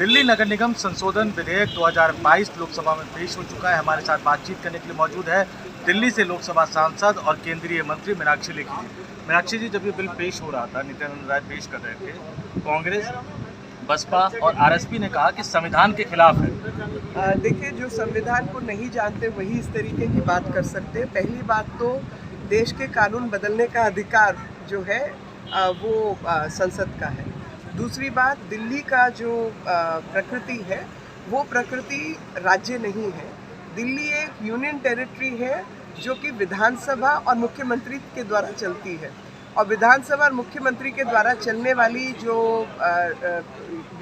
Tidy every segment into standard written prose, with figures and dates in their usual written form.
दिल्ली नगर निगम संशोधन विधेयक 2022 लोकसभा में पेश हो चुका है। हमारे साथ बातचीत करने के लिए मौजूद है दिल्ली से लोकसभा सांसद और केंद्रीय मंत्री मीनाक्षी लेखी जी। मीनाक्षी जी, जब ये बिल पेश हो रहा था, नित्यानंद राय पेश कर रहे थे, कांग्रेस, बसपा और आरएसपी ने कहा कि संविधान के खिलाफ है। देखिए, जो संविधान को नहीं जानते वही इस तरीके की बात कर सकते हैं। पहली बात तो देश के कानून बदलने का अधिकार जो है वो संसद का है। दूसरी बात, दिल्ली का जो प्रकृति है वो प्रकृति राज्य नहीं है। दिल्ली एक यूनियन टेरिटरी है जो कि विधानसभा और मुख्यमंत्री के द्वारा चलती है, और विधानसभा और मुख्यमंत्री के द्वारा चलने वाली जो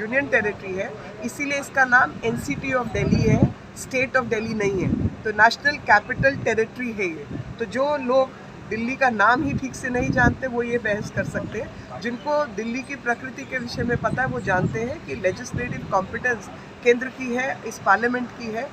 यूनियन टेरिटरी है, इसीलिए इसका नाम एनसीटी ऑफ दिल्ली है, स्टेट ऑफ दिल्ली नहीं है। तो नेशनल कैपिटल टेरिटरी है ये। तो जो लोग दिल्ली का नाम ही ठीक से नहीं जानते वो ये बहस कर सकते हैं। जिनको दिल्ली की प्रकृति के विषय में पता है वो जानते हैं कि लेजिस्लेटिव कॉम्पिटेंस केंद्र की है, इस पार्लियामेंट की है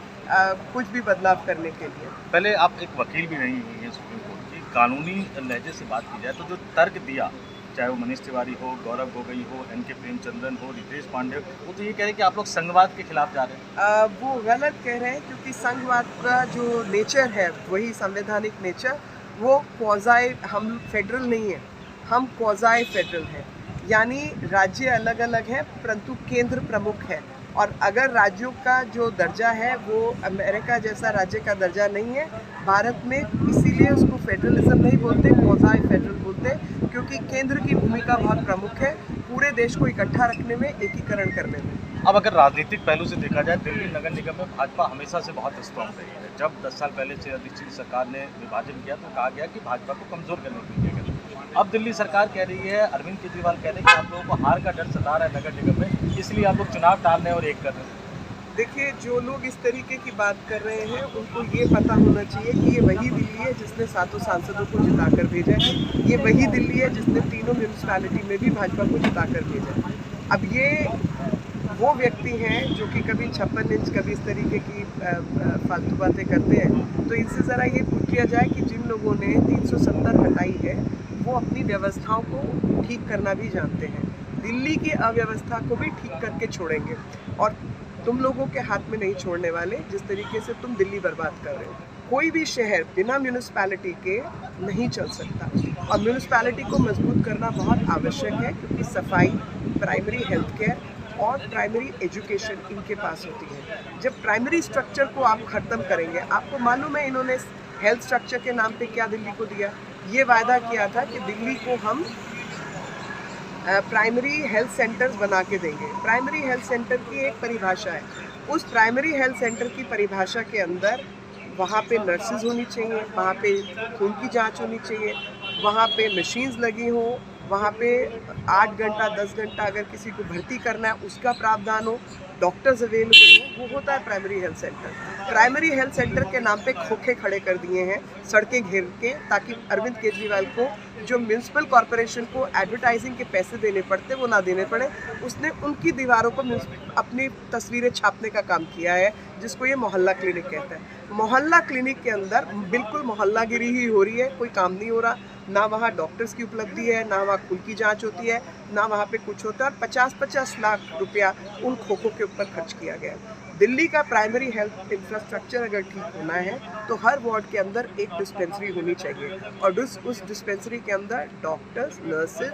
कुछ भी बदलाव करने के लिए। पहले आप एक वकील भी रही हुई हैं सुप्रीम कोर्ट की, कानूनी लहजे से बात की जाए तो जो तर्क दिया, चाहे वो मनीष तिवारी हो, गौरव गोगोई हो, एनके प्रेमचंद्रन हो, रितेश पांडे, वो तो ये कह रहे हैं कि आप लोग संघवाद के खिलाफ जा रहे हैं। वो गलत कह रहे हैं, क्योंकि संघवाद का जो नेचर है वही संवैधानिक नेचर, वो क्वाज़ाई, हम फेडरल नहीं है, हम क्वाज़ाई फेडरल हैं। यानी राज्य अलग अलग हैं परंतु केंद्र प्रमुख है। और अगर राज्यों का जो दर्जा है वो अमेरिका जैसा राज्य का दर्जा नहीं है भारत में, इसीलिए उसको फेडरलिज्म नहीं बोलते, क्वाज़ाई फेडरल बोलते, क्योंकि केंद्र की भूमिका बहुत प्रमुख है पूरे देश को इकट्ठा रखने में, एकीकरण करने में। अब अगर राजनीतिक पहलू से देखा जाए, दिल्ली नगर निगम में भाजपा हमेशा से बहुत स्ट्रॉन्ग रही है। जब 10 साल पहले से अधिष्ठित सरकार ने विभाजन किया तो कहा गया कि भाजपा को कमज़ोर करने के लिए। अब दिल्ली सरकार कह रही है, अरविंद केजरीवाल कह रहे हैं कि आप लोगों को हार का डर सता रहा है नगर निगम में, इसलिए आप लोग चुनाव टाल रहे हैं और एक कर रहे हैं। देखिए, जो लोग इस तरीके की बात कर रहे हैं उनको ये पता होना चाहिए कि ये वही दिल्ली है जिसने 7 सांसदों को जिताकर भेजा है। ये वही दिल्ली है जिसने तीनों म्यूनिसिपैलिटी में भी भाजपा को जिताकर भेजा है। अब ये वो व्यक्ति हैं जो कि कभी 56 इंच, कभी इस तरीके की फालतू बातें करते हैं। तो इनसे ज़रा ये पूछ लिया जाए कि जिन लोगों ने 370 हटाई है वो अपनी व्यवस्थाओं को ठीक करना भी जानते हैं। दिल्ली की अव्यवस्था को भी ठीक करके छोड़ेंगे, और तुम लोगों के हाथ में नहीं छोड़ने वाले जिस तरीके से तुम दिल्ली बर्बाद कर रहे हो। कोई भी शहर बिना म्यूनिसिपैलिटी के नहीं चल सकता, और म्यूनिसिपैलिटी को मजबूत करना बहुत आवश्यक है, क्योंकि सफाई, प्राइमरी हेल्थ केयर और प्राइमरी एजुकेशन इनके पास होती है। जब प्राइमरी स्ट्रक्चर को आप ख़त्म करेंगे, आपको मालूम है इन्होंने हेल्थ स्ट्रक्चर के नाम पे क्या दिल्ली को दिया? ये वायदा किया था कि दिल्ली को हम प्राइमरी हेल्थ सेंटर्स बना के देंगे। प्राइमरी हेल्थ सेंटर की एक परिभाषा है, उस प्राइमरी हेल्थ सेंटर की परिभाषा के अंदर वहाँ पे नर्सेज होनी चाहिए, वहाँ पे खून की जांच होनी चाहिए, वहाँ पे मशीन्स लगी हों, वहाँ पे 8 घंटा 10 घंटा अगर किसी को भर्ती करना है उसका प्रावधान हो, डॉक्टर्स अवेलेबल हो, वो होता है primary health centre. Primary health centre के नाम पे खोखे खड़े कर दिए हैं, सड़कें घेर के, ताकि अरविंद केजरीवाल को जो म्यूनसिपल कॉरपोरेशन को एडवर्टाइजिंग के पैसे देने पड़ते वो ना देने पड़े। उसने उनकी दीवारों पर अपनी तस्वीरें छापने का काम किया है, जिसको ये मोहल्ला क्लिनिक कहता है। मोहल्ला क्लिनिक के अंदर बिल्कुल मोहल्लागिरी ही हो रही है, कोई काम नहीं हो रहा, ना वहाँ डॉक्टर्स की उपलब्धि है, ना वहाँ खून की जांच होती है, ना वहाँ पे कुछ होता है। 50-50 लाख रुपया उन खोखों के ऊपर खर्च किया गया। दिल्ली का प्राइमरी हेल्थ इंफ्रास्ट्रक्चर अगर ठीक होना है तो हर वार्ड के अंदर एक डिस्पेंसरी होनी चाहिए, और उस डिस्पेंसरी के अंदर डॉक्टर्स, नर्सेज,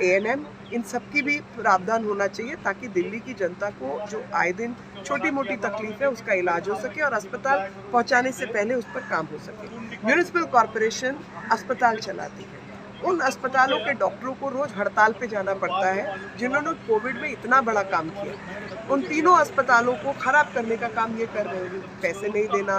ANM, इन सब की भी प्रावधान होना चाहिए, ताकि दिल्ली की जनता को जो आए दिन छोटी मोटी तकलीफ है उसका इलाज हो सके और अस्पताल पहुंचाने से पहले उस पर काम हो सके। म्यूनिसिपल कॉरपोरेशन अस्पताल चलाती है, उन अस्पतालों के डॉक्टरों को रोज हड़ताल पे जाना पड़ता है जिन्होंने कोविड में इतना बड़ा काम किया। उन तीनों अस्पतालों को खराब करने का काम ये कर रहे हैं, पैसे नहीं देना,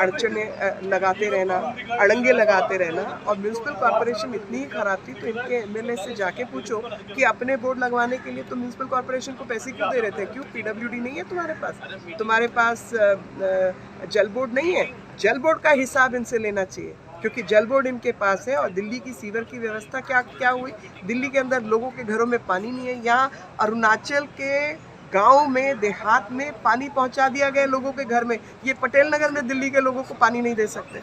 अड़चने लगाते रहना, अड़ंगे लगाते रहना। और म्यूनिसिपल कॉरपोरेशन इतनी ही खराब थी तो इनके MLA से जाके पूछो कि अपने बोर्ड लगवाने के लिए तो म्यूनिसिपल कॉरपोरेशन को पैसे क्यों दे रहे थे? क्यों PWD नहीं है तुम्हारे पास? तुम्हारे पास जल बोर्ड नहीं है? जल बोर्ड का हिसाब इनसे लेना चाहिए, क्योंकि जल बोर्ड इनके पास है। और दिल्ली की सीवर की व्यवस्था क्या हुई? दिल्ली के अंदर लोगों के घरों में पानी नहीं है। यहाँ अरुणाचल के गांव में, देहात में पानी पहुंचा दिया गया लोगों के घर में। ये पटेल नगर में दिल्ली के लोगों को पानी नहीं दे सकते।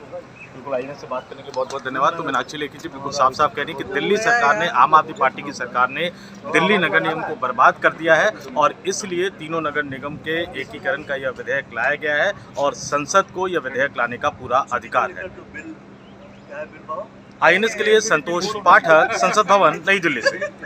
बिल्कुल आईने से बात करने के लिए बहुत बहुत धन्यवाद। तो मीनाक्षी लेखी जी बिल्कुल साफ साफ कह रही कि दिल्ली सरकार ने, आम आदमी पार्टी की सरकार ने दिल्ली नगर निगम को बर्बाद कर दिया है और इसलिए तीनों नगर निगम के एकीकरण का यह विधेयक लाया गया है और संसद को यह विधेयक लाने का पूरा अधिकार है। INS के लिए संतोष पाठक, संसद भवन, नई दिल्ली से।